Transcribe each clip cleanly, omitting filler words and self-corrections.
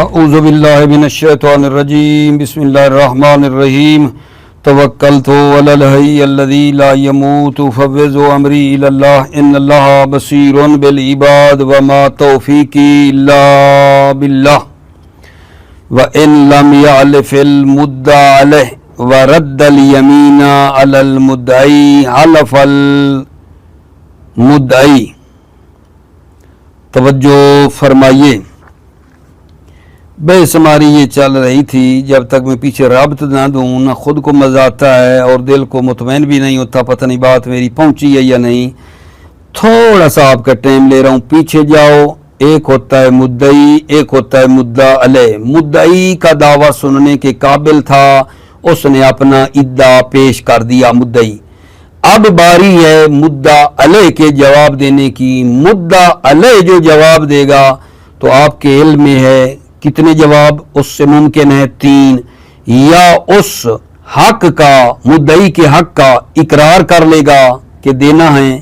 اعوذ باللہ من الشیطان الرجیم بسم اللہ الرحمن الرحیم توکلت علی الحی الذی لا يموت فوض امری الی اللہ ان اللہ بصیر بالعباد وما توفیقی الا باللہ وان لم یعلف المدعی علیہ ورد الیمین علی المدعی حلف المدعی۔ توجہ فرمائیے، بحث ہماری یہ چل رہی تھی، جب تک میں پیچھے رابط نہ دوں نہ خود کو مزہ آتا ہے اور دل کو مطمئن بھی نہیں ہوتا، پتہ نہیں بات میری پہنچی ہے یا نہیں۔ تھوڑا سا آپ کا ٹائم لے رہا ہوں، پیچھے جاؤ۔ ایک ہوتا ہے مدعی، ایک ہوتا ہے مدعا علیہ۔ مدعی کا دعویٰ سننے کے قابل تھا، اس نے اپنا ادعا پیش کر دیا مدعی۔ اب باری ہے مدعا علیہ کے جواب دینے کی۔ مدعا علیہ جو جواب دے گا تو آپ کے علم میں ہے کتنے جواب اس سے ممکن ہے؟ 3۔ یا اس حق کا، مدعی کے حق کا اقرار کر لے گا کہ دینا ہے،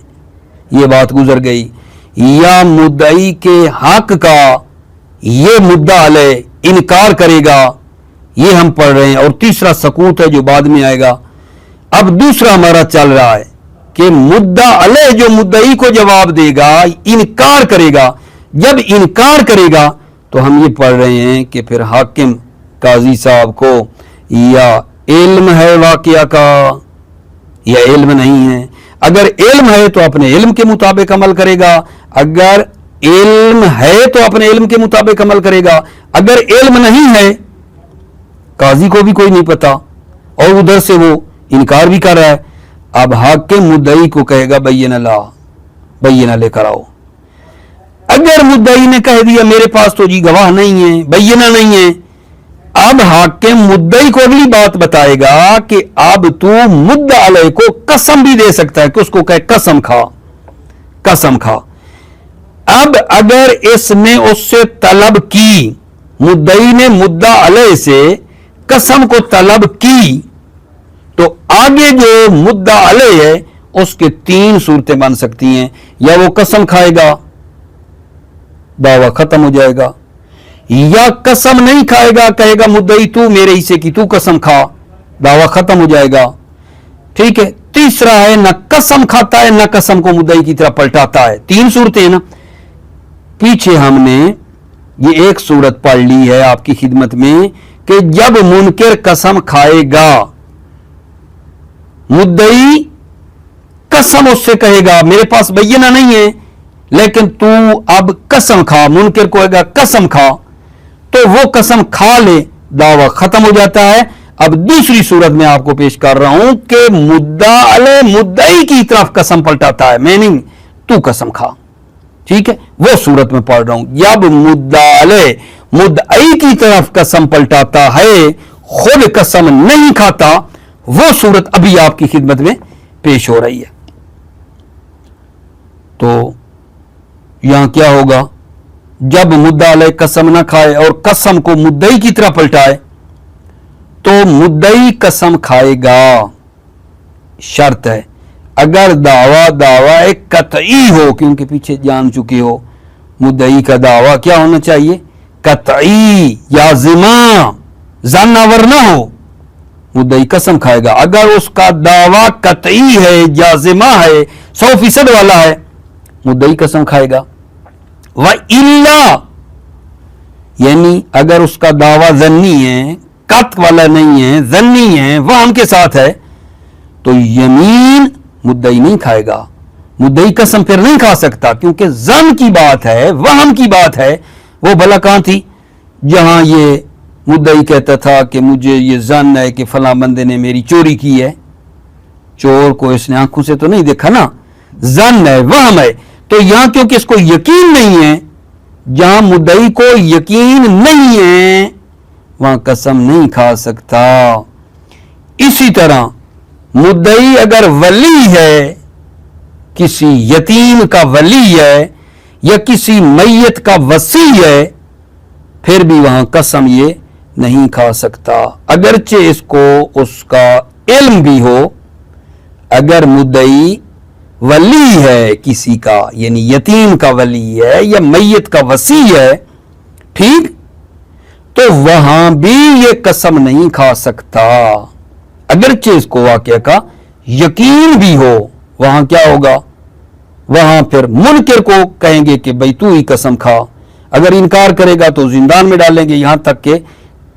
یہ بات گزر گئی، یا مدعی کے حق کا یہ مدعا علیہ انکار کرے گا، یہ ہم پڑھ رہے ہیں، اور تیسرا سکوت ہے جو بعد میں آئے گا۔ اب دوسرا ہمارا چل رہا ہے کہ مدعا علیہ جو مدعی کو جواب دے گا انکار کرے گا۔ جب انکار کرے گا تو ہم یہ پڑھ رہے ہیں کہ پھر حاکم قاضی صاحب کو یا علم ہے واقعہ کا یا علم نہیں ہے۔ اگر علم ہے تو اپنے علم کے مطابق عمل کرے گا، اگر علم ہے تو اپنے علم کے مطابق عمل کرے گا، اگر علم نہیں ہے قاضی کو بھی کوئی نہیں پتا اور ادھر سے وہ انکار بھی کر رہا ہے۔ اب حاکم مدعی کو کہے گا بینہ لے کر آؤ۔ اگر مدعی نے کہہ دیا میرے پاس تو جی گواہ نہیں ہے، بینہ نہیں ہے، اب حاکم مدعی کو اگلی بات بتائے گا کہ اب تو مدعا علیہ کو قسم بھی دے سکتا ہے کہ اس کو کہے قسم کھا۔ اب اگر اس نے اس سے طلب کی، مدعی نے مدعا علیہ سے قسم کو طلب کی، تو آگے جو مدعا علیہ ہے اس کے 3 صورتیں بن سکتی ہیں۔ یا وہ قسم کھائے گا، دعویٰ ختم ہو جائے گا، یا قسم نہیں کھائے گا، کہے گا مدعی تو میرے حصے کی تو قسم کھا، دعویٰ ختم ہو جائے گا۔ ٹھیک ہے۔ تیسرا ہے نہ قسم کھاتا ہے نہ قسم کو مدعی کی طرح پلٹاتا ہے۔ 3 صورتیں نا۔ پیچھے ہم نے یہ ایک صورت پڑھ لی ہے آپ کی خدمت میں کہ جب منکر قسم کھائے گا، مدعی قسم اس سے کہے گا میرے پاس بینہ نہیں ہے لیکن تو اب قسم کھا، منکر کو کہے گا قسم کھا، تو وہ قسم کھا لے، دعویٰ ختم ہو جاتا ہے۔ اب دوسری صورت میں آپ کو پیش کر رہا ہوں کہ مدعا علیہ مدعی کی طرف قسم پلٹاتا ہے، میں نہیں، تو قسم کھا۔ ٹھیک ہے، وہ صورت میں پڑھ رہا ہوں۔ جب مدعا علیہ مدعی کی طرف قسم پلٹاتا ہے، خود قسم نہیں کھاتا، وہ صورت ابھی آپ کی خدمت میں پیش ہو رہی ہے۔ تو یہاں کیا ہوگا؟ جب مدعا علیہ قسم نہ کھائے اور قسم کو مدعی کی طرح پلٹائے تو مدعی قسم کھائے گا۔ شرط ہے اگر دعویٰ قطعی ہو، کیونکہ پیچھے جان چکے ہو مدعی کا دعویٰ کیا ہونا چاہیے؟ قطعی، لازمہ، ظناور نہ ہو، مدعی قسم کھائے گا۔ اگر اس کا دعویٰ قطعی ہے، جازمہ ہے، 100% والا ہے، مدعی قسم کھائے گا۔ وَإِلَّا، یعنی اگر اس کا دعویٰ ظنی ہے، قطع والا نہیں ہے، ظنی ہے، وہم کے ساتھ ہے، تو یمین مدعی نہیں کھائے گا۔ مدعی قسم پھر نہیں کھا سکتا کیونکہ ظن کی بات ہے، وہم کی بات ہے۔ وہ بھلا کہاں تھی جہاں یہ مدعی کہتا تھا کہ مجھے یہ ظن ہے کہ فلاں بندے نے میری چوری کی ہے، چور کو اس نے آنکھوں سے تو نہیں دیکھا نا، ظن ہے، وہم ہے۔ تو یہاں کیونکہ اس کو یقین نہیں ہے، جہاں مدعی کو یقین نہیں ہے وہاں قسم نہیں کھا سکتا۔ اسی طرح مدعی اگر ولی ہے، کسی یتیم کا ولی ہے یا کسی میت کا وصی ہے، پھر بھی وہاں قسم یہ نہیں کھا سکتا، اگرچہ اس کو اس کا علم بھی ہو۔ اگر مدعی ولی ہے کسی کا، یعنی یتیم کا ولی ہے یا میت کا وصی ہے، ٹھیک، तो वहां भी ये कसम नहीं खा सकता, अगरचे इसको वाकया का यकीन भी हो। वहां क्या होगा, वहां फिर मुनकिर को कहेंगे कि भाई तू ही कसम खा, अगर इनकार करेगा तो जिंदान में डालेंगे, यहां तक के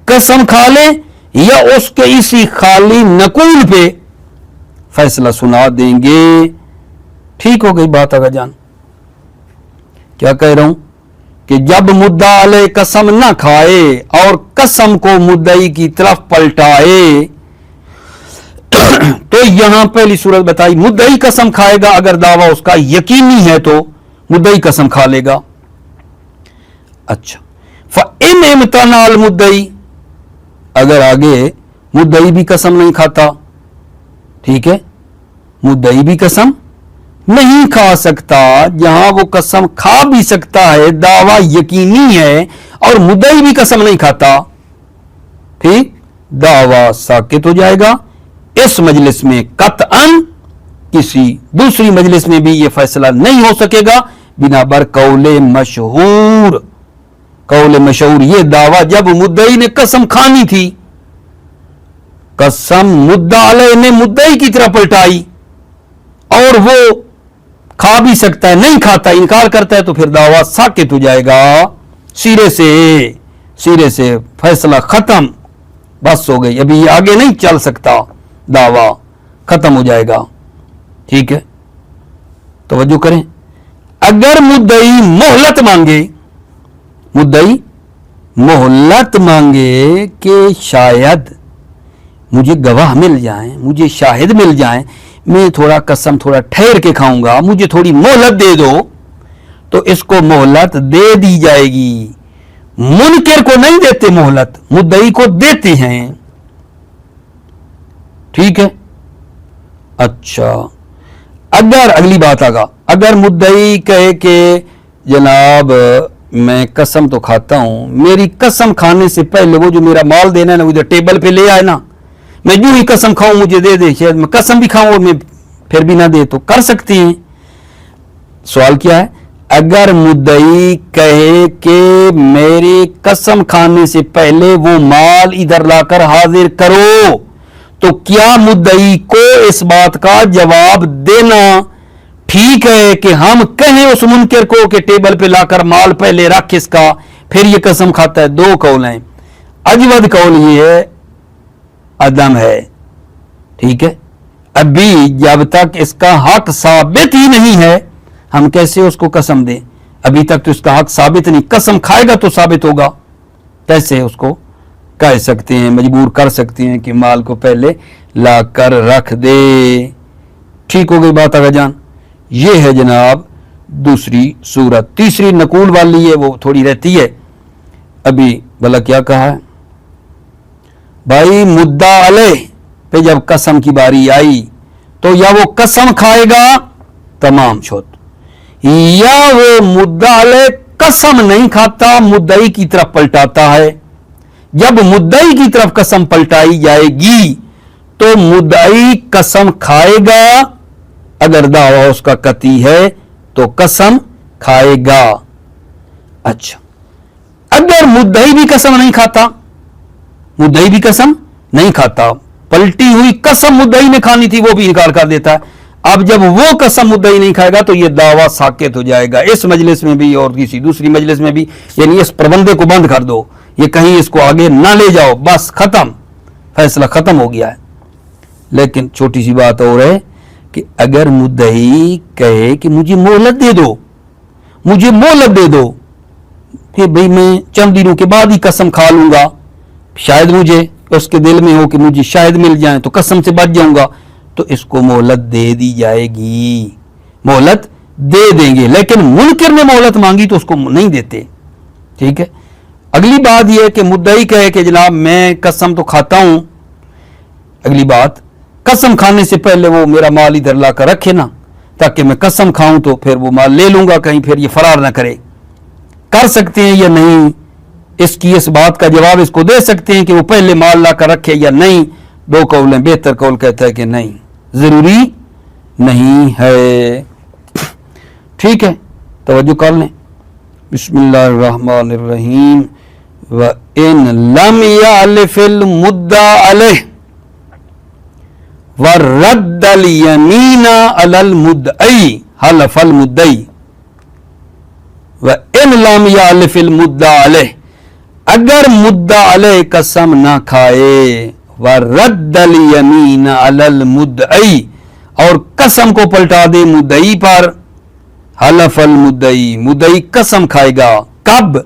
कसम खा ले या उसके इसी खाली नकूल पे फैसला सुना देंगे। ठीक हो गई बात आगा जान। क्या कह रहा हूं कि जब मुद्दा अले कसम ना खाए और कसम को मुद्दई की तरफ पलटाए, तो यहां पहली सूरत बताई मुद्दई कसम खाएगा, अगर दावा उसका यकीनी है तो मुद्दई कसम खा लेगा। अच्छा, फ़इन इम्तनाल मुद्दई, अगर आगे मुद्दई भी कसम नहीं खाता, ठीक है, मुद्दई भी कसम नहीं खा सकता, जहां वो कसम खा भी सकता है, दावा यकीनी है और मुद्दई भी कसम नहीं खाता, ठीक, दावा साकित हो जाएगा। इस मजलिस में कतअन किसी दूसरी मजलिस में भी यह फैसला नहीं हो सकेगा, बिना बर कौले मशहूर। कौले मशहूर ये दावा जब मुद्दई ने कसम खानी थी, कसम मुद्दा अलैह ने मुद्दई की तरफ पलटाई और वो खा भी सकता है, नहीं खाता, इनकार करता है, तो फिर दावा साकित हो जाएगा, सिरे से फैसला खत्म, बस हो गई, अभी आगे नहीं चल सकता, दावा खत्म हो जाएगा। ठीक है, तवज्जो करें। अगर मुद्दई मोहलत मांगे, मुद्दई मोहलत मांगे कि शायद मुझे गवाह मिल जाएं, मुझे शाहिद मिल जाएं, मैं थोड़ा कसम थोड़ा ठहर के खाऊंगा, मुझे थोड़ी मोहलत दे दो, तो इसको मोहलत दे दी जाएगी। मुनकिर को नहीं देते मोहलत, मुद्दई को देते हैं। ठीक है। अच्छा, अगर अगली बात आगा, अगर मुद्दई कहे कि जनाब मैं कसम तो खाता हूं, मेरी कसम खाने से पहले वो जो मेरा माल देना है ना, उधर टेबल पे ले आए ना, मैं यूं ही कसम खाऊं मुझे दे दे, शायद मैं कसम भी खाऊं और मैं फिर भी ना दे, तो कर सकती हैं। सवाल क्या है, अगर मुद्दई कहे कि मेरी कसम खाने से पहले वो माल इधर लाकर हाजिर करो, तो क्या मुद्दई को इस बात का जवाब देना ठीक है कि हम कहें उस मुनकिर को कि टेबल पे लाकर माल पहले रख इसका, फिर ये कसम खाता है? दो कौल हैं। अजवद कौल ये है अदम है। ठीक है, अभी जब तक इसका हक साबित ही नहीं है, हम कैसे उसको कसम दें? अभी तक तो इसका हक साबित नहीं, कसम खाएगा तो साबित होगा, कैसे उसको कह सकते हैं, मजबूर कर सकते हैं कि माल को पहले लाकर रख दे। ठीक हो गई बात आगा जान। ये है जनाब दूसरी सूरत। तीसरी नकूल वाली है, वो थोड़ी रहती है। अभी भला क्या कहा है भाई, मुद्दा अलैह पे जब कसम की बारी आई तो या वो कसम खाएगा तमाम छोट, या वो मुद्दा अलैह कसम नहीं खाता, मुद्दई की तरफ पलटाता है। जब मुद्दई की तरफ कसम पलटाई जाएगी तो मुद्दई कसम खाएगा, अगर दावा उसका कती है तो कसम खाएगा। अच्छा, अगर मुद्दई भी कसम नहीं खाता, मुद्दई भी कसम नहीं खाता, पलटी हुई कसम मुद्दई ने खानी थी वो भी इनकार कर देता है, अब जब वो कसम मुद्दई नहीं खाएगा तो ये दावा साकित हो जाएगा, इस मजलिस में भी और किसी दूसरी मजलिस में भी। यानी इस प्रबंधे को बंद कर दो, ये कहीं इसको आगे ना ले जाओ, बस खत्म, फैसला खत्म हो गया है। लेकिन छोटी सी बात और है कि अगर मुद्दई कहे कि मुझे मोहलत दे दो, मुझे मोहलत दे दो, कि भाई मैं चंद दिनों के बाद ही कसम खा लूंगा, शायद मुझे उसके दिल में हो कि मुझे शायद मिल जाए तो कसम से बच जाऊंगा, तो इसको मोहलत दे दी जाएगी, मोहलत दे देंगे। लेकिन मुनकिर ने मोहलत मांगी तो उसको नहीं देते। ठीक है। अगली बात यह है कि मुद्दई कहे कि जनाब मैं कसम तो खाता हूं, अगली बात, कसम खाने से पहले वो मेरा माल इधर लाकर रखे ना, ताकि मैं कसम खाऊं तो फिर वो माल ले लूंगा, कहीं फिर ये फरार ना करे। कर सकते हैं या नहीं, इसकी इस बात का जवाब इसको दे सकते हैं कि वो पहले माल लाकर रखे या नहीं। दो कौल हैं, बेहतर कौल कहता है कि नहीं, जरूरी नहीं है। ठीक है, तवज्जो कर लें। बिस्मिल्लाहिर्रहमानिर्रहीम। व इन लम यालिफिल मुद्दा अलैह व रद्दल यमीना अलल मुद्दई हलफल मुद्दई व इन लम यालिफिल मुद्दा अलैह, अगर मुद्दा अलैह कसम ना खाए, व रद्दल यमीन अलल मुद्दई, और कसम को पलटा दे मुद्दई पर, हलफल मुद्दई, मुद्दई कसम खाएगा। कब?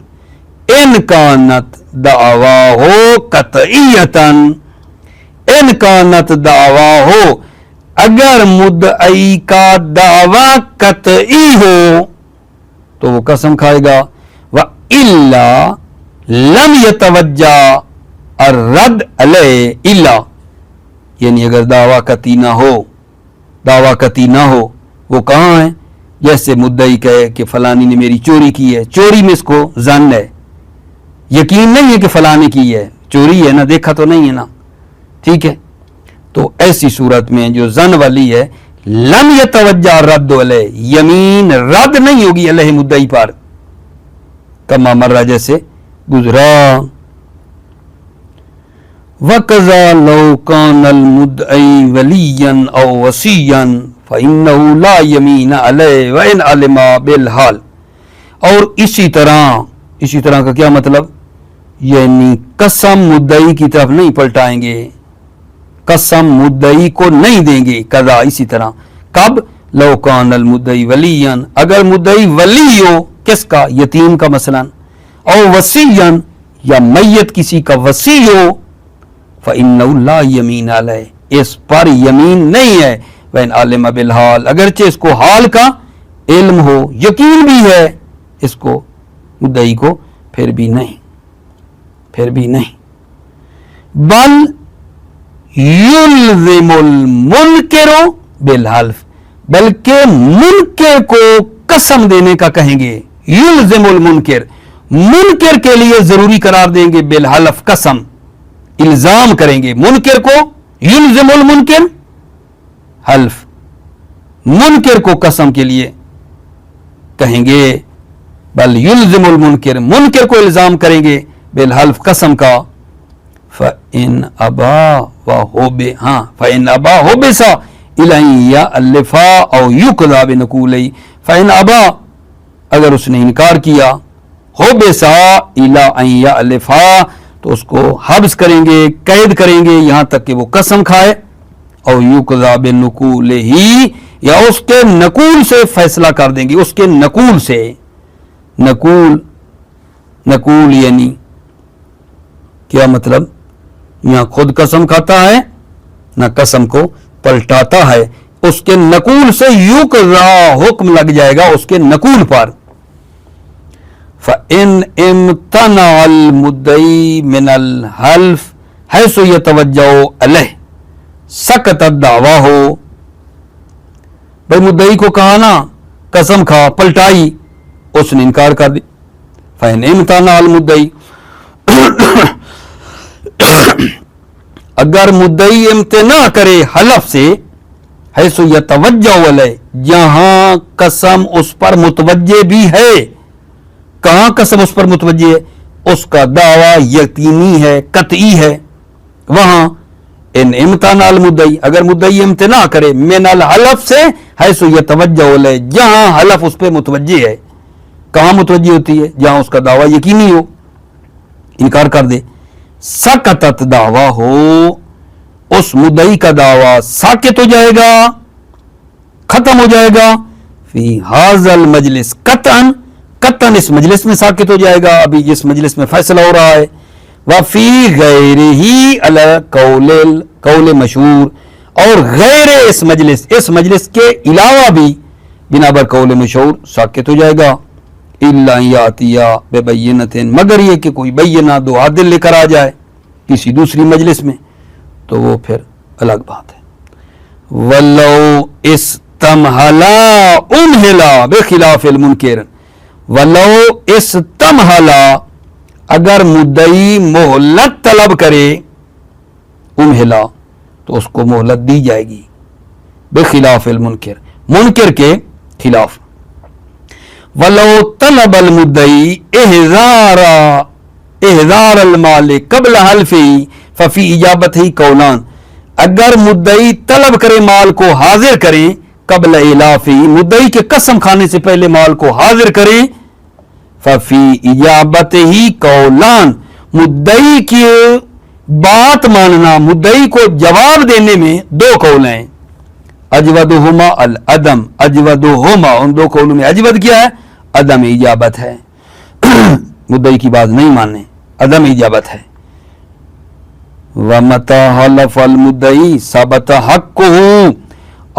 इन कानत दावा हो कतईयतन, इन कानत दावा हो, अगर मुद्दई का दावा कतई हो तो वो कसम खाएगा। व इल्ला लम यतवज्जा अर्रद अलैह, इल्ला यानी अगर दावा कती ना हो, दावा कती ना हो, वो कहाँ है? जैसे मुद्दई कहे कि फलानी ने मेरी चोरी की है, चोरी में इसको जन है, यकीन नहीं है कि फलाने की है, चोरी है ना, देखा तो नहीं है ना, ठीक है। तो ऐसी सूरत में जो जन वाली है, लम यतवज्जा रद्द अलैह, यमीन रद्द नहीं होगी अलैह मुद्दई पर, कमा मर्रा जैसे गुजरा। वकज़ा लौ कानल मुद्दई वलियन औ वसियन फ़इन्नहु ला यमीन अलैह व इन अलिमा बिल हाल, और इसी तरह का क्या मतलब? यानी कसम मुद्दई की तरफ नहीं पलटाएंगे, कसम मुद्दई को नहीं देंगे, कदा इसी तरह। कब? लौ कानल मुद्दई वलियन, अगर मुद्दई वली हो, किसका? यतीम का मसलन, और वसीयन या मैयत किसी का वसी हो, फ़इन्नहु ला यमीन अलैह, इस पर यमीन नहीं है, वैन आलिम बिल हाल, अगरचे इसको हाल का इल्म हो, यकीन भी है इसको मुद्दई को, फिर भी नहीं, फिर भी नहीं। बल युल्ज़िमुल मुनकिरो बिल हल्फ, बल्कि मुनकिर को कसम देने का कहेंगे। युल्ज़िमुल मुनकिर, मुनकिर के लिए जरूरी करार देंगे, बिल हल्फ, कसम, इल्जाम करेंगे मुनकिर को। युल्ज़िमुल मुनकिर हल्फ, मुनकिर को कसम के लिए कहेंगे। बल युल्ज़िमुल मुनकिर, मुनकिर को इल्जाम करेंगे, बिल हल्फ, कसम का। फ़इन अबा व होबे, हाँ फ़इन अबा होबे सा इलैहि या अल्लिफा औ युक़ज़ा बिनक़ूलैहि, फ़इन अबा, अगर उसने इनकार किया, होबे सा इला या अल्लिफा, तो उसको हब्स करेंगे, कैद करेंगे, यहां तक कि वो कसम खाए। और युक़ज़ा बिनक़ूलैहि, या उसके नकूल से फैसला कर देंगे, उसके नकूल से। नकूल, नकूल यानी क्या मतलब? यहां खुद कसम खाता है ना कसम को पलटाता है, उसके नकूल से युक़ज़ा हुक्म लग जाएगा उसके नकूल पर। फ़इन इम्तनअल मुद्दई मिनल हल्फ हैसु यतवज्जहु अलैह सकत दावा हो, भाई मुद्दई को कहा ना कसम खा, पलटाई, उसने इनकार कर दी। फ़इन इम्तनअल मुद्दई, अगर मुद्दई इम्तना करे हलफ से, हैसु यतवज्जहु अलैह, जहां कसम उस पर मुतवज्जे भी है, कहां कसम उस पर मुतवज्जे है, उसका दावा यकीनी है, कतई है, वहां इन इम्तनाल मुद्दई, अगर मुद्दई इम्तना करे मिनल हलफ से, हैसु यतवज्जहु अलैह, जहां हलफ उस पर मुतवज्जे है, कहां मुतवज्जे होती है? जहां उसका दावा यकीनी हो, इनकार कर दे। सकतत दावा हो, उस मुद्दई का दावा साकित हो जाएगा, खत्म हो जाएगा। फी हाजल मजलिस कतन, कतन इस मजलिस में साकित हो जाएगा, अभी जिस मजलिस में फैसला हो रहा है। वफी गैरिही अला कौल मशहूर, और गैर इस मजलिस के अलावा भी बिना कौल मशहूर साकित हो जाएगा। इल्ला यातिया बेबय्यनतिन, मगर ये कि कोई बैयना दो आदिल लेकर आ जाए किसी दूसरी मजलिस में, तो वो फिर अलग बात है। वल्लौ इस्तमहला उमहिला बेखिलाफिल मुनकिर, वल्लौ इस्तमहला, अगर मुद्दई मोहलत तलब करे, उमहिला, तो उसको मोहलत दी जाएगी, बेखिलाफिल मुनकिर, मुनकिर के खिलाफ। वलो तलबल मुद्दई इहज़ारा احضار المال قبل حلفی ففی اجابت ہی قولان، اگر مدعی طلب کرے مال کو حاضر کریں قبل الافی، مدعی کے قسم کھانے سے پہلے مال کو حاضر کریں، ففی اجابت ہی قولان، مدعی کی بات ماننا، مدعی کو جواب دینے میں دو قول ہیں، اجودہما العدم، اجودہما، ان دو قولوں میں اجود کیا ہے؟ عدم اجابت ہے، مدعی کی بات نہیں ماننے، عدم اجابت ہے۔ وَمَتَى حَلَفَ الْمُدَّعِي ثَبَتَ حَقُّهُ،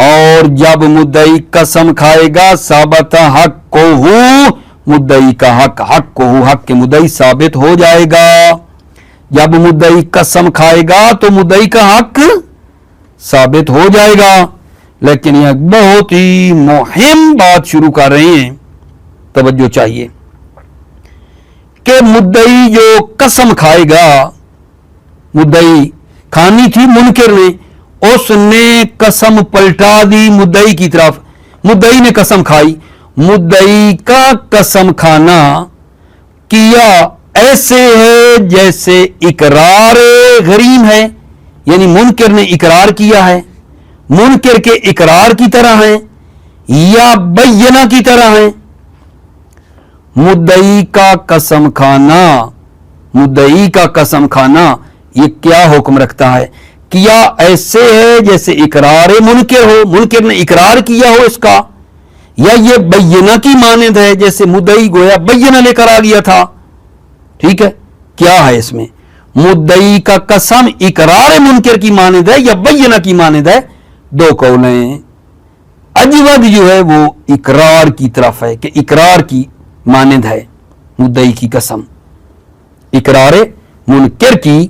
اور جب مدعی قسم کھائے گا ثبت حقُّهُ، مدعی کا حق، حقُّهُ، حق کے مدعی ثابت ہو جائے گا۔ جب مدعی قسم کھائے گا تو مدعی کا حق ثابت ہو جائے گا۔ لیکن یہ بہت ہی مہم بات شروع کر رہے ہیں، توجہ چاہیے کہ مدعی جو قسم کھائے گا، مدعی کھانی تھی منکر نے، اس نے قسم پلٹا دی مدعی کی طرف، مدعی نے قسم کھائی، مدعی کا قسم کھانا کیا ایسے ہے جیسے اقرار غریم ہے، یعنی منکر نے اقرار کیا ہے، منکر کے اقرار کی طرح ہیں یا بینہ کی طرح ہیں۔ مدعی کا قسم کھانا، مدعی کا قسم کھانا یہ کیا حکم رکھتا ہے؟ کیا ایسے ہے جیسے اقرار منکر ہو، منکر نے اقرار کیا ہو اس کا، یا یہ بینہ کی مانند ہے جیسے مدعی گویا بینہ لے کر آ گیا تھا۔ ٹھیک ہے، کیا ہے اس میں؟ مدعی کا قسم اقرار منکر کی مانند ہے یا بینہ کی مانند ہے؟ دو قول ہیں۔ اجود جو ہے وہ اقرار کی طرف ہے کہ اقرار کی مانند ہے مدعی کی قسم، اقرار منکر کی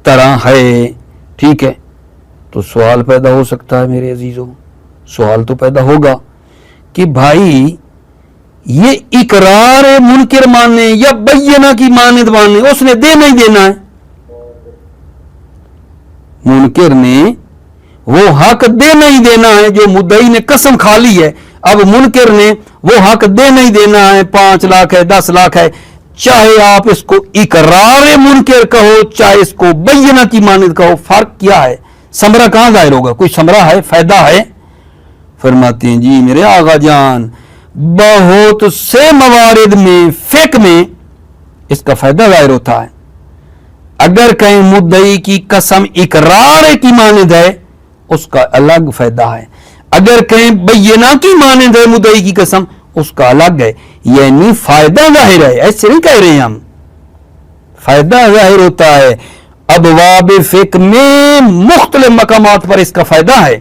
طرح ہے۔ ٹھیک ہے، تو سوال پیدا ہو سکتا ہے میرے عزیزوں، سوال تو پیدا ہوگا کہ بھائی یہ اقرار منکر ماننے یا بینہ کی مانند ماننے، اس نے دینا ہی دینا ہے، منکر نے وہ حق دینا ہی دینا ہے جو مدعی نے قسم کھا لی ہے۔ اب منکر نے وہ حق دینا ہی دینا ہے، 5 لاکھ ہے، 10 لاکھ ہے، چاہے آپ اس کو اقرار منکر کہو چاہے اس کو بینہ کی مانند کہو، فرق کیا ہے؟ ثمرہ کہاں ظاہر ہوگا؟ کوئی ثمرہ ہے، فائدہ ہے؟ فرماتے ہیں جی میرے آقا جان بہت سے موارد میں فقہ میں اس کا فائدہ ظاہر ہوتا ہے۔ اگر کہیں مدعی کی قسم اقرار کی مانند ہے اس کا الگ فائدہ ہے، اگر کہیں بینہ کی مانند ہے مدعی کی قسم اس کا الگ ہے، یعنی فائدہ ظاہر ہے، ایسے نہیں کہہ رہے ہم، فائدہ ظاہر ہوتا ہے۔ ابواب فقہ میں مختلف مقامات پر اس کا فائدہ ہے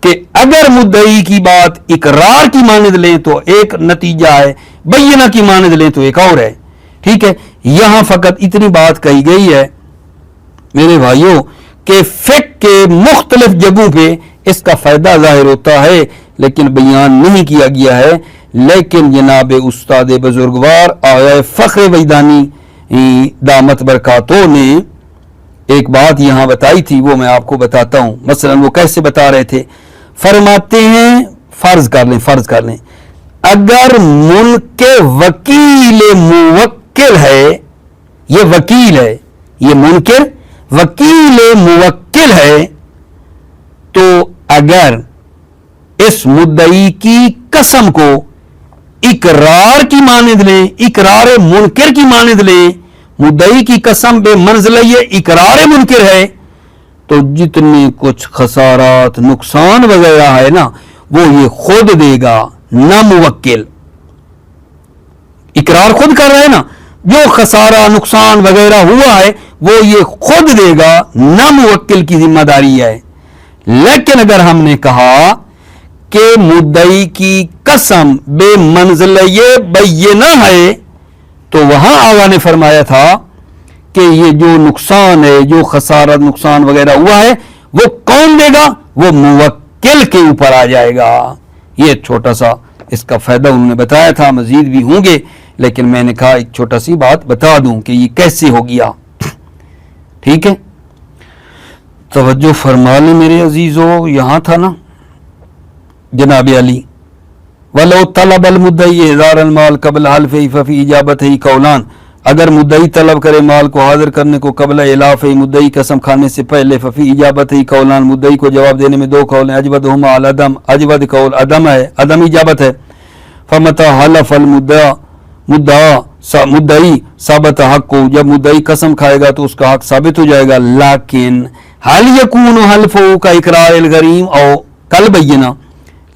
کہ اگر مدعی کی بات اقرار کی مانند لیں تو ایک نتیجہ ہے، بینہ کی مانند لیں تو ایک اور ہے۔ ٹھیک ہے، یہاں فقط اتنی بات کہی گئی ہے میرے بھائیوں کہ فقہ کے مختلف جگہوں پہ اس کا فائدہ ظاہر ہوتا ہے لیکن بیان نہیں کیا گیا ہے۔ لیکن جناب استاد بزرگوار آیا فخر وجدانی دامت برکاتوں نے ایک بات یہاں بتائی تھی، وہ میں آپ کو بتاتا ہوں۔ مثلا وہ کیسے بتا رہے تھے؟ فرماتے ہیں فرض کر لیں اگر منکر وکیل موکل ہے، یہ وکیل ہے، یہ منکر وکیل موکل ہے، تو اگر اس مدعی کی قسم کو اقرار کی مانند لیں، اقرار منکر کی مانند لیں، مدعی کی قسم بے منزلہ یہ اقرار منکر ہے، تو جتنے کچھ خسارات نقصان وغیرہ ہے نا وہ یہ خود دے گا، نہ موکل۔ اقرار خود کر رہا ہے نا، جو خسارہ نقصان وغیرہ ہوا ہے وہ یہ خود دے گا، نہ موکل کی ذمہ داری ہے۔ لیکن اگر ہم نے کہا کہ مدعی کی قسم بے منزلہ یہ بینہ ہے تو وہاں آقا نے فرمایا تھا کہ یہ جو نقصان ہے، جو خسارہ نقصان وغیرہ ہوا ہے وہ کون دے گا؟ وہ موکل کے اوپر آ جائے گا۔ یہ چھوٹا سا اس کا فائدہ انہوں نے بتایا تھا، مزید بھی ہوں گے لیکن میں نے کہا ایک چھوٹا سی بات بتا دوں کہ یہ کیسے ہو گیا۔ ٹھیک ہے، توجہ فرما لیں میرے عزیزو، یہاں تھا نا جناب علی وَلَوْ طَلَبَ الْمُدَّعِي إِحْضَارَ الْمَالِ قَبْلَ حَلْفِهِ فَفِي إِجَابَتِهِ قَوْلَانِ अगर मुद्दई तलब करे माल को हाजिर करने को कबल इलाफ मुद्दई कसम खाने से पहले फफी इजाबत ही कौलान, मुद्दई को जवाब देने में दो कौल हैं, अजवद हुमा अल अदम, अजवद कौल अदम है, अदम इजाबत है। फमता हलफ अल मुद्दई साबत हक को, जब मुद्दई कसम खाएगा तो उसका हक साबित हो जाएगा। लाकिन हल यकून हल्फो का इकरार अल गरीम और कल बैना,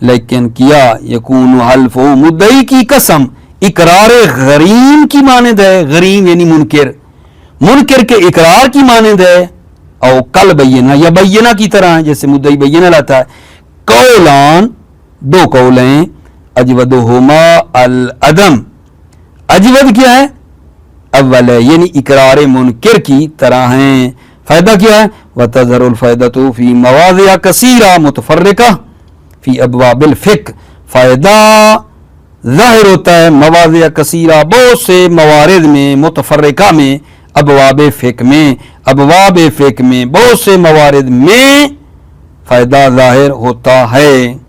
लेकिन किया यकून हल्फो मुद्दई की कसम इकरार गरीम की मानद है, गरीम यानी मुनकिर, मुनकिर के इकरार की मानद है। और कल बैना या बैना की तरह है, जैसे मुद्दई बैना लाता है। कौलान दो कौलें, अजवदुहुमा अल अदम, अजवद क्या है? अव्वल है, यानी इकरार मुनकिर की तरह हैं। फायदा क्या है? वतज़रुल फ़ायदतु फी मवाज़िअ कसीरा मुतफ़र्रिक़ा फी अबवाबिल फ़िक़्ह, फायदा ज़ाहिर होता है मवाज़िअ कसीरा, बहुत से मवारिद में, मुतफ़र्रिक़ा में, अबवाब फ़िक़्ह में, अबवाब फ़िक़्ह में बहुत से मवारिद में फायदा ज़ाहिर होता है।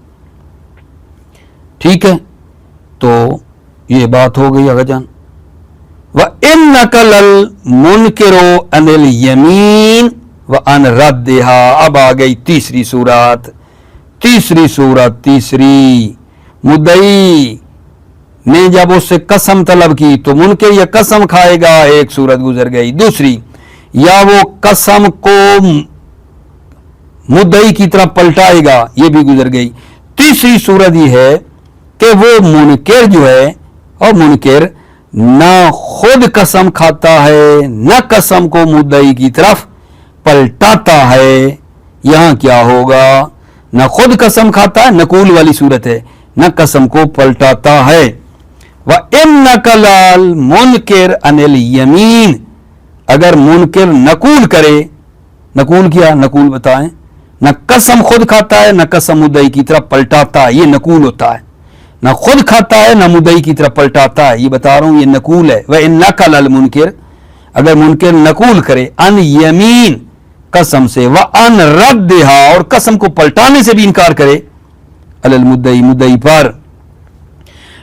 ठीक है, तो ये बात हो गई अगजान। व इन नकल मुनकिरो अनिल यमीन व अन रद्दिहा, अब आ गई तीसरी सूरत, तीसरी मुद्दई ने जब उससे कसम तलब की तो मुनकिर या कसम खाएगा, एक सूरत गुजर गई। दूसरी, या वो कसम को मुद्दई की तरफ पलटाएगा, ये भी गुजर गई। तीसरी सूरत ये है कि वो मुनकिर जो है, और मुनकिर ना खुद कसम खाता है न कसम को मुद्दई की तरफ पलटाता है। यहां क्या होगा? न खुद कसम खाता है, नकूल वाली सूरत है, न कसम को पलटाता है। व इन नकलाल मुनकिर अनिल यमीन, अगर मुनकिर नकूल करे, नकूल क्या? नकूल बताएं, न कसम खुद खाता है न कसम मुद्दई की तरफ पलटाता है, ये नकूल होता है। न खुद खाता है न मुद्दई की तरफ पलटाता है, ये बता रहा हूं, ये नकूल है। वह इन नकल मुनकिर, अगर मुनकिर नकूल करे अन यमीन कसम से, व अन रद्दिहा और कसम को पलटाने से भी इनकार करे, अलल मुद्दई मुद्दई पर,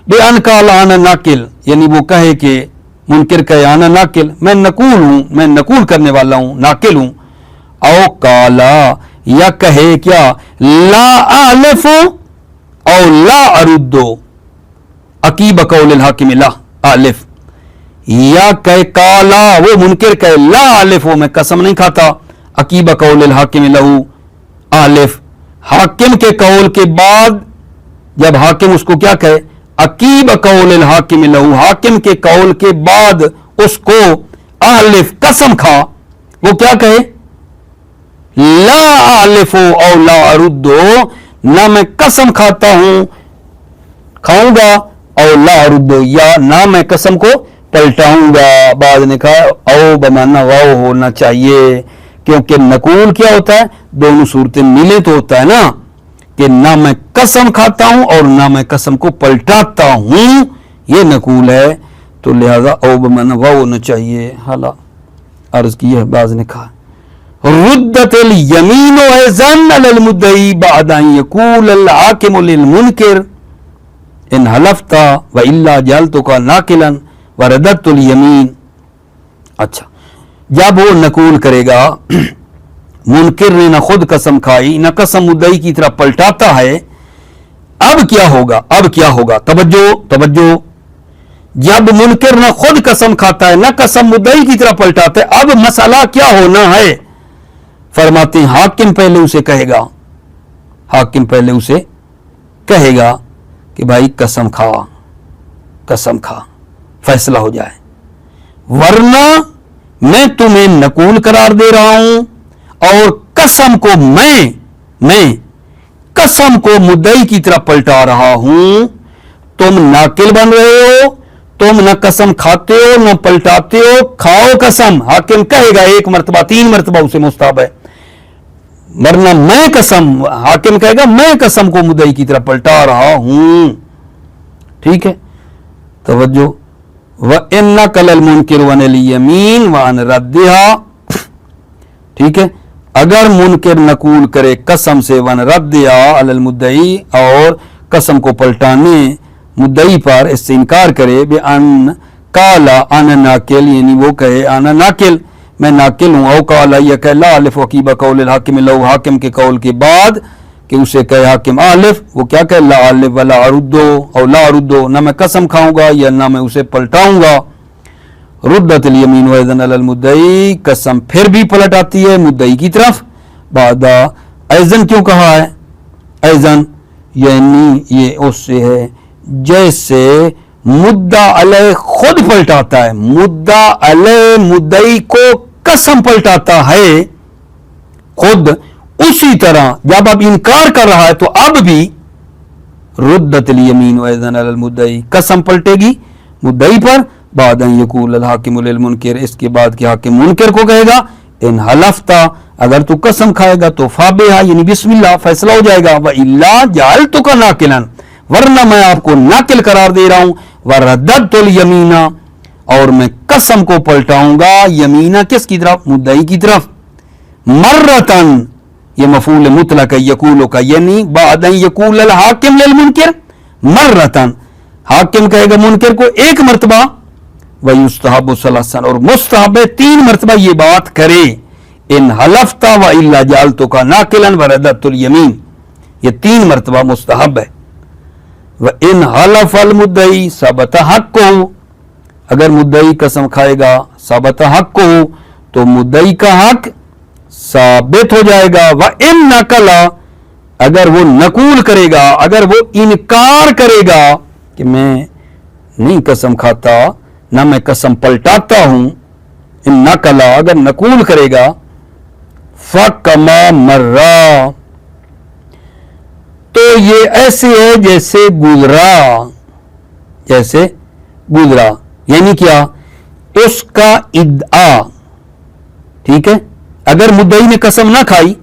बेअन काल आना नाकिल, यानी वो कहे कि मुनकिर कहे आना नाकिल, मैं नकूल हूं, मैं नकूल करने वाला हूं, नाकिल हूं। औ काला, या कहे क्या? ला आलिफो और ला अरुद्दो, अकीब कौलिल हाकिम ला आलिफ, या कहे काला, वो मुनकिर कहे ला आलिफ, वो मैं कसम नहीं खाता, अकीब कौलिल हाकिम लहू आलिफ, हाकिम के कौल के बाद, जब हाकिम उसको क्या कहे? अकीब कौलिल हाकिम लहू, हाकिम के कौल के बाद उसको आलिफ कसम खा, वो क्या कहे? ला आलिफो और ला अरुद्दो, ना मैं कसम खाता हूं खाऊंगा, और ला अरुद्दो, या ना मैं कसम को पलटाऊंगा। बाद ने कहा औ बमाना वाओ होना चाहिए, क्योंकि नकूल क्या होता है? दोनों सूरतें मिले तो होता है ना, कि ना मैं कसम खाता हूं और ना मैं कसम को पलटाता हूं, ये नकूल है। तो लिहाजा औ बमाना वाओ होना चाहिए। हाला अर्ज की है, बाज ने कहा रुद्दतल यमीन अज़न अलल मुद्दई बाद अन यकूल अल हाकिम लिल मुनकिर इन हलफ्ता व इल्ला जअलतुका नाकिलन व रद्दतुल यमीन। अच्छा, जब वो नकूल करेगा, मुनकिर ने न खुद कसम खाई न कसम मुद्दई की तरफ पलटाता है, अब क्या होगा? अब क्या होगा? तवज्जो तवज्जो, जब मुनकिर न खुद कसम खाता है न कसम मुद्दई की तरफ पलटाता है, अब मसला क्या होना है? फरमाते हैं हाकिम पहले उसे कहेगा, हाकिम पहले उसे कहेगा कि भाई कसम खा, कसम खा, फैसला हो जाए, वरना मैं तुम्हें नकूल करार दे रहा हूं और कसम को मैं कसम को मुद्दई की तरफ पलटा रहा हूं। तुम नाकिल बन रहे हो, तुम न कसम खाते हो न पलटाते हो, खाओ कसम। हाकिम कहेगा एक मरतबा, 3 मरतबा उसे मुस्ताब है, वरना मैं कसम, हाकिम कहेगा मैं कसम को मुद्दई की तरफ पलटा रहा हूं। ठीक है, तवज्जो। व इन्ना कलल मुनकिर वनल यमीन व अन रद्दिहा, ठीक है, अगर मुनकिर नकूल करे कसम से, वन रद्दिहा अलल मुद्दई, और कसम को पलटाने मुद्दई पर इससे इनकार करे, बे अन काला आना नाकिल, यानी वो कहे आना नाकिल, मैं नाकिल हूँ। औ काला, या कह ला आलिफ वकीबा कौल हाकिम लो, हाकिम के कौल के बाद कि उसे कहे हाकिम आलिफ, वो क्या कहे ला आलिफ वला अरुद्दो और ला अरुद्दो, ना मैं कसम खाऊंगा या ना मैं उसे पलटाऊंगा। रुद्दत यमीन वज़न अलल मुद्दई, कसम फिर भी पलट आती है मुद्दई की तरफ। बादा ऐज़न क्यों कहा है? ऐज़न यानी ये उससे है जैसे मुद्दा अलैह खुद पलटाता है, मुद्दा अलैह मुद्दई को कसम पलटाता है खुद, उसी तरह जब अब इनकार कर रहा है तो अब भी रुद्दत यमीन वज़न अलल मुद्दई, कसम पलटेगी मुद्दई पर। बाद यकूल हाकिम लिल मुनकिर, इसके बाद कि हाकिम मुनकिर को कहेगा इन हलफ्ता, अगर तू कसम खाएगा तो फाबिहा यानी बिस्मिल्लाह, फैसला हो जाएगा। व इल्ला जालतु का नाकिलन, वरना मैं आपको नाकिल करार दे रहा हूं। व रद्दतुल यमीना, और मैं कसम को पलटाऊंगा यमीना किसकी तरफ? मुद्दई की तरफ। मर्रतन, ये मफूल मुतलक है यकूल का, यानी बाद यकूल अल हाकिम लिल मुनकिर मर्रतन, हाकिम कहेगा मुनकिर को एक मरतबा। वयुस्तहब सलासन, और मुस्तहब 3 मरतबा ये बात करे। इन हलफ्ता व इल्ला जालतु का नाकिलन व रद्दतुल यमीन, ये 3 मरतबा मुस्तहब है। व इन हलफ अल मुद्दई सबत हक्कु, अगर मुद्दई कसम खाएगा सबत हक्कु, तो मुद्दई का हक साबित हो जाएगा। व इन नकला, अगर वो नकूल करेगा, अगर वो इनकार करेगा कि मैं नहीं कसम खाता ना मैं कसम पलटाता हूं, इन नकला अगर नकूल करेगा, फकमा मर्रा, तो ये ऐसे है जैसे गुजरा, जैसे गुजरा, यानी क्या? उसका इद्आ, ठीक है। अगर मुद्दई ने कसम ना खाई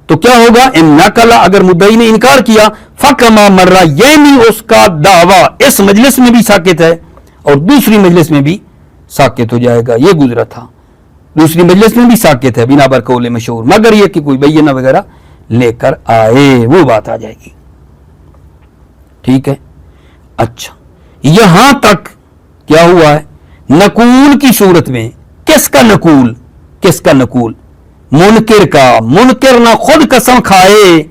तो क्या होगा? इन नकला, अगर मुद्दई ने इनकार किया, फकमा मर्रा, यानी उसका दावा इस मजलिस में भी साकित है और दूसरी मजलिस में भी साकित हो जाएगा। ये गुजरा था, दूसरी मजलिस में भी साकित है बिना बर कौले मशहूर, मगर यह कि कोई बैना वगैरह लेकर आए, वो बात आ जाएगी। ठीक है। अच्छा, यहां तक क्या हुआ है? नकूल की सूरत में किसका नकूल? किसका नकूल? मुनकिर का। मुनकिर ना खुद कसम खाए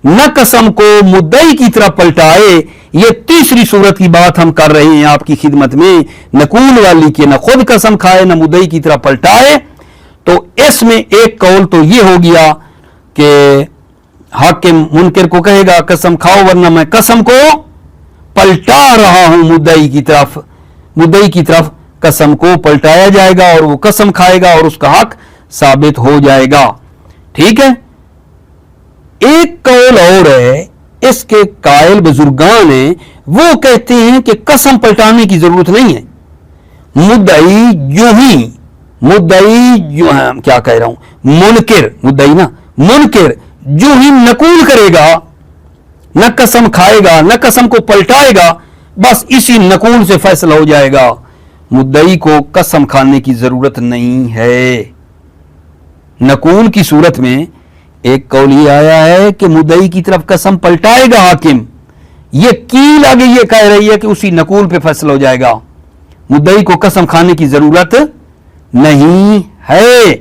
न कसम को मुद्दई की तरफ पलटाए, ये तीसरी सूरत की बात हम कर रहे हैं आपकी खिदमत में, नकूल वाली की न खुद कसम खाए न मुद्दई की तरफ पलटाए। तो इसमें एक कौल तो ये हो गया कि हाकिम मुनकिर को कहेगा कसम खाओ वरना मैं कसम को पलटा रहा हूं मुद्दई की तरफ, मुद्दई की तरफ कसम को पलटाया जाएगा और वो कसम खाएगा और उसका हक साबित हो जाएगा। ठीक है। एक कौल और है, इसके कायल बुजुर्गान है, वो कहते हैं कि कसम पलटाने की जरूरत नहीं है, मुद्दई यूं ही, मुद्दई क्या कह रहा हूं, मुनकिर, मुद्दई ना, मुनकिर यूं ही नकूल करेगा, न कसम खाएगा न कसम को पलटाएगा, बस इसी नकूल से फैसला हो जाएगा। मुद्दई को कसम खाने की जरूरत नहीं है। नकूल की सूरत में एक कौल ये आया है कि मुद्दई की तरफ कसम पलटाएगा हाकिम, ये कील आगे ये कह रही है कि उसी नकूल पे फैसला हो जाएगा, मुद्दई को कसम खाने की जरूरत नहीं है।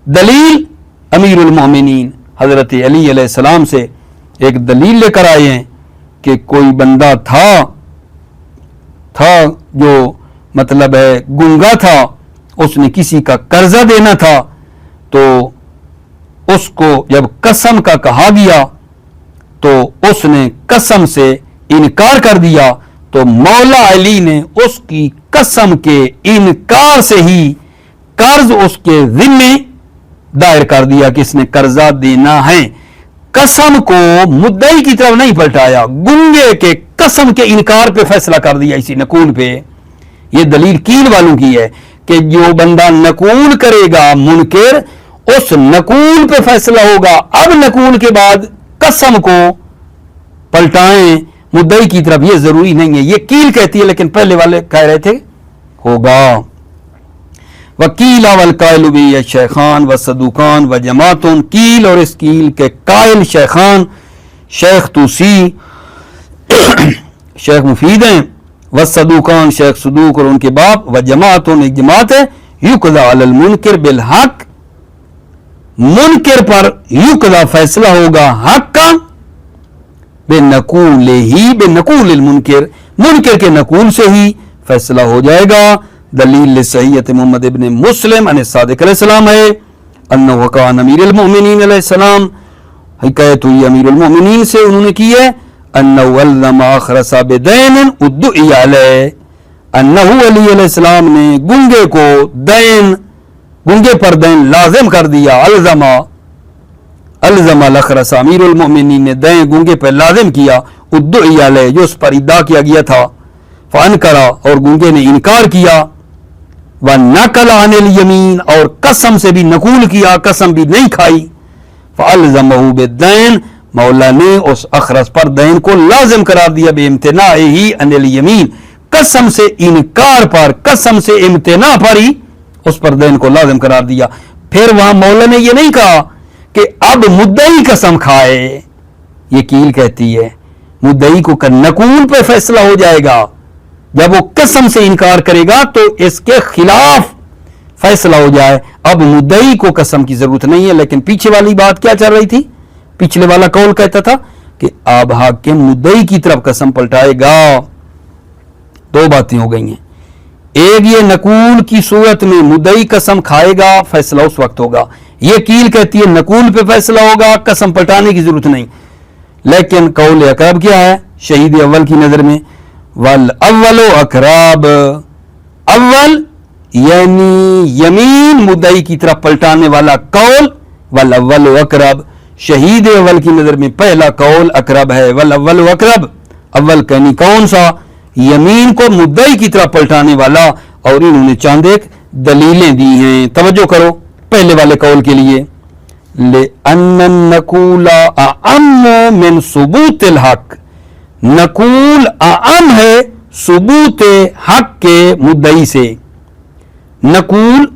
दलील अमीरुल मोमिनीन हजरत अली अलैहिस्सलाम से एक दलील लेकर आए हैं कि कोई बंदा था जो मतलब है गुंगा था, उसने किसी का कर्जा देना था, तो उसको जब कसम का कहा गया तो उसने कसम से इनकार कर दिया, तो मौला अली ने उसकी कसम के इनकार से ही कर्ज उसके जिम्मे दायर कर दिया कि इसने कर्जा देना है। कसम को मुद्दई की तरफ नहीं पलटाया, गुंगे के कसम के इनकार पे फैसला कर दिया इसी नकूल पे। ये दलील कील वालों की है कि जो बंदा नकूल करेगा मुनकिर, उस नकूल पे फैसला होगा। अब नकूल के बाद कसम को पलटाएं मुद्दई की तरफ, ये जरूरी नहीं है, ये कील कहती है, लेकिन पहले वाले कह रहे थे होगा। वकील वल कायल भी शेखान व सदुकान व जमातुन, कील और इस कील के कायल शेखान, शेख तूसी शेख मुफीद हैं, व सदूकान शेख सदूक और उनके बाप व जमातों एक जमात है युकदा अलल मुनकिर बिल हक, मुनकिर पर युकदा फैसला होगा हक का, बेनकूल ही बेनकूल मुनकिर, मुनकिर के नकूल से ही फैसला हो जाएगा। दलील सहीयत मोहम्मद इब्न मुस्लिम अन सादिक अलैहिस्सलाम है अन्नहु कान अमीरुल मोमिनीन अलैहिस्सलाम, हिकायत हुई अमीरुल मोमिनीन से उन्होंने की है अन्नहु अल्लमा अखरसा बिदैन उद्दुई अलैहि, अन्नहु अली अलैहिस्सलाम ने गुंगे को दैन, गुंगे पर दैन लाजिम कर दिया। अल्जमा अल्जमा लखरसा अमीरुल मोमिनीन ने दैन गुंगे पर लाजिम किया, उद्दुई अलैहि जो उस पर इद्दा किया गया था, फन करा और गुंगे ने इनकार किया, व नकल अनिल यमीन और कसम से भी नकूल किया, कसम भी नहीं खाई, फअल्ज़महु बिदैन मौला ने उस अखरस पर दैन को लाजिम करार दिया, बेइम्तिनाही अनिल यमीन कसम से इनकार पर, कसम से इम्तिना पर ही उस पर दैन को लाजिम करार दिया। फिर वहां मौला ने यह नहीं कहा कि अब मुद्दई कसम खाए, ये कील कहती है मुद्दई को नकूल पे फैसला हो जाएगा, जब वो कसम से इनकार करेगा तो इसके खिलाफ फैसला हो जाए। अब मुद्दई को कसम की जरूरत नहीं है। लेकिन पीछे वाली बात क्या चल रही थी, पिछले वाला कौल कहता था कि अब हाकिम मुद्दई की तरफ कसम पलटाएगा। दो बातें हो गई हैं, एक ये नकूल की सूरत में मुद्दई कसम खाएगा, फैसला उस वक्त होगा। ये कील कहती है नकूल पे फैसला होगा, कसम पलटाने की जरूरत नहीं। लेकिन कौल अकरब क्या है शहीद अव्वल की नजर में, वल अव्वलो अकराब, अव्वल यानी यमीन मुद्दई की तरफ पलटाने वाला कौल, वल अव्वलो अकरब शहीद अव्वल की नजर में पहला कौल अकरब है। वल अव्वलो अकरब, अव्वल कहनी कौन सा, यमीन को मुद्दई की तरफ पलटाने वाला। और इन्होंने चंद एक दलीलें दी हैं, तवज्जो करो पहले वाले कौल के लिए। ले अन्नन नकूला अअम मिन सुबूतिल हक, नकूल आम है सबूत हक के मुद्दई से, नकूल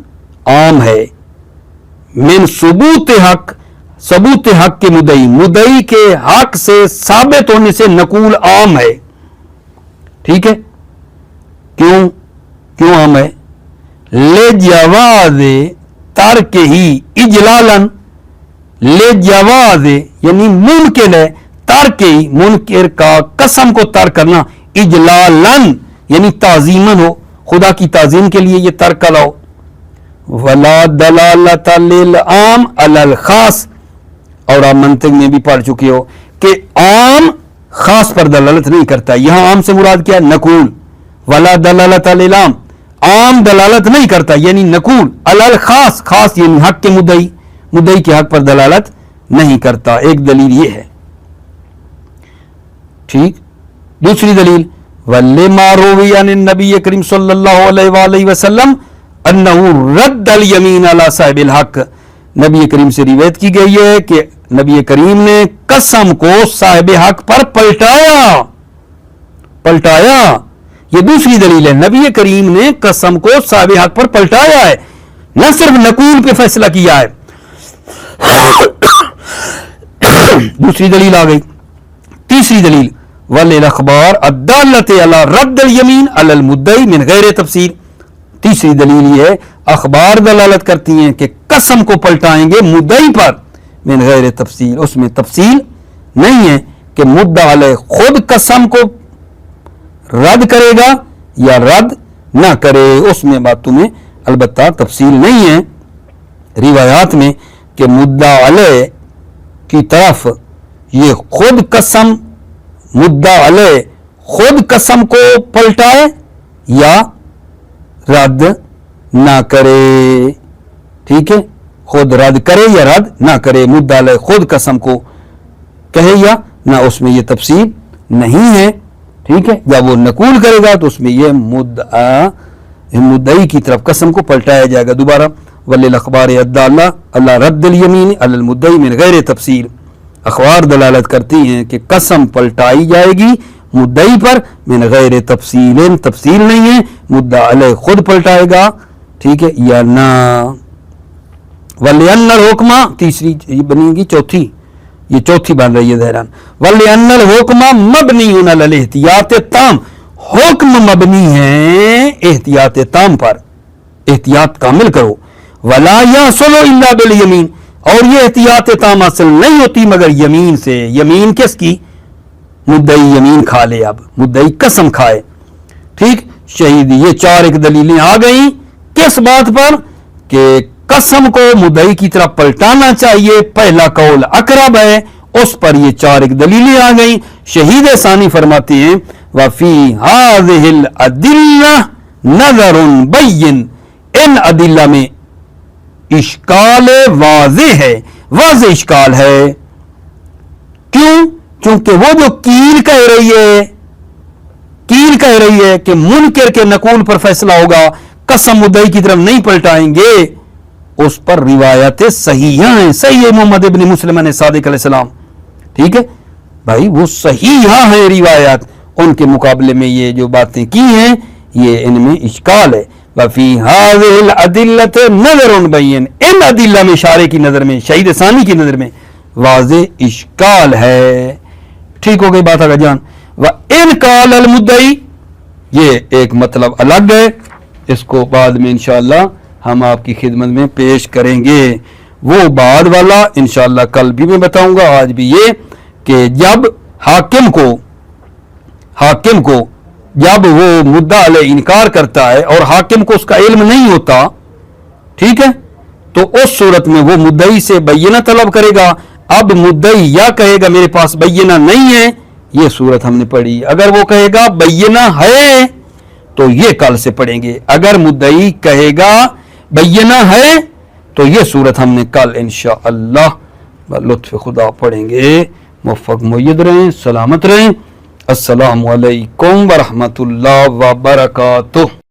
आम है मिन सबूत हक, सबूत हक के मुद्दई, मुद्दई के हक से साबित होने से नकूल आम है। ठीक है, क्यों क्यों आम है, ले जवाज तर्क ही इजलालन, ले जवाज यानी मुमकिन है तर्क ही, मुनकिर का कसम को तर्क करना, इजलालन यानी ताजीमन हो, खुदा की ताजीम के लिए ये तर्क का लाओ। वला दलालत लिल आम अलल खास, और आप मंतिक में भी पढ़ चुके हो कि आम खास पर दलालत नहीं करता। यहां आम से मुराद क्या है, नकूल। वला दलालत लिल आम दलालत नहीं करता यानी नकूल, अलल खास, खास यानी हक के मुद्दई, मुद्दई के हक पर दलालत नहीं करता। एक दलील ये है। ठीक, दूसरी दलील वल्ले मारोवी अन नबी करीम सल्लल्लाहु अलैहि वसल्लम अन्नहु रद्द अल यमीन अला साहिबिल हक, नबी करीम से रिवायत की गई है कि नबी करीम ने कसम को साहिब हक पर पलटाया, पलटाया। ये दूसरी दलील है, नबी करीम ने कसम को साहिब हक पर पलटाया है, न सिर्फ नकूल पे फैसला किया है। दूसरी दलील आ गई। तीसरी दलील वल अखबार अद्दालत अला रद्द अल यमीन अलल मुद्दई मिन गैर तफसील, तीसरी दलील ये है अखबार दलालत करती हैं कि कसम को पलटाएंगे मुद्दई पर मिन गैर तफसील, उसमें तफसील नहीं है कि मुद्दा अलैह खुद कसम को रद्द करेगा या रद्द ना करे, उसमें बातों में अलबत्ता तफसील नहीं है रिवायात में कि मुद्दा अलैह की तरफ ये खुद कसम, मुद्दा अलैह खुद कसम को पलटाए या रद्द ना करे। ठीक है, खुद रद्द करे या रद्द ना करे, मुद्दा अलैह खुद कसम को कहे या ना, उसमें ये तफसील नहीं है। ठीक है, जब वो नकूल करेगा तो उसमें ये मुद्दई की तरफ कसम को पलटाया जाएगा। दोबारा वल्लिल अखबार अद्दाल्ला अल्लाह रद्दल यमीन अलल मुद्दई मिन गैर तफसील, अखबार दलालत करती हैं कि कसम पलटाई जाएगी मुद्दई पर मिन गैर तफसील, तफसील नहीं है, मुद्दा अलैह खुद पलटाएगा। ठीक है या ना। वल्लिअन्नल हुक्मा, तीसरी ये बनेगी चौथी, ये चौथी बन रही है ज़हरान। वल्लिअन्नल हुक्मा मबनीउन अलल एहतियात ताम, हुक्म मबनी है एहतियात ताम पर, एहतियात कामिल करो। वला यहसुलु इल्ला बिल यमीन, और ये एहतियात ताम हासिल नहीं होती मगर यमीन से। यमीन किसकी? मुद्दई यमीन खा ले, अब मुद्दई कसम खाए। ठीक, शहीद। ये 4 एक दलीलें आ गई किस बात पर कि कसम को मुद्दई की तरफ पलटाना चाहिए, पहला कौल अकरब है, उस पर ये 4 एक दलीलें आ गई। शहीद सानी फरमाते हैं वफी हाज़िहिल अदिल्ला नज़रुन बय्यिन, इन अदिल्ला में इश्काल वाज़े है, वाज़े इश्काल है। क्यों? क्योंकि वो जो कील कह रही है, कील कह रही है कि मुनकर के नकूल पर फैसला होगा, कसम मुद्दई की तरफ नहीं पलटाएंगे, उस पर रिवायतें सही हैं। सही है मोहम्मद इब्न मुस्लिम ने सादिक अलैहिस्सलाम, ठीक है भाई, वो सही है रिवायत, उनके मुकाबले में ये जो बातें की हैं ये इनमें इश्काल है। वफी हाज़िहिल अदिल्लत नज़रुन बय्यिन, इन अदिल्ला में इशारे की नजर में, शहीद सानी की नजर में वाज़े इश्काल है। ठीक हो गई बात आगे जान। व इन काल अल मुद्दई, ये एक मतलब अलग है, इसको बाद में इंशाअल्लाह हम आपकी खिदमत में पेश करेंगे। वो बाद वाला इंशाअल्लाह कल भी मैं बताऊंगा, आज भी ये कि जब हाकिम को जब वो मुद्दा अले इनकार करता है और हाकिम को उसका इल्म नहीं होता, ठीक है, तो उस सूरत में वो मुद्दई से बैयना तलब करेगा। अब मुद्दई या कहेगा मेरे पास बैयना नहीं है, ये सूरत हमने पढ़ी। अगर वो कहेगा बैयना है तो ये कल से पढ़ेंगे। अगर मुद्दई कहेगा बैयना है तो ये सूरत हमने कल इंशाअल्लाह लुत्फ़ खुदा पढ़ेंगे। मुवफ़्फ़क़ मुय्यद रहें, सलामत रहें। अस्सलामु अलैकुम व रहमतुल्लाह व बरकातुहू।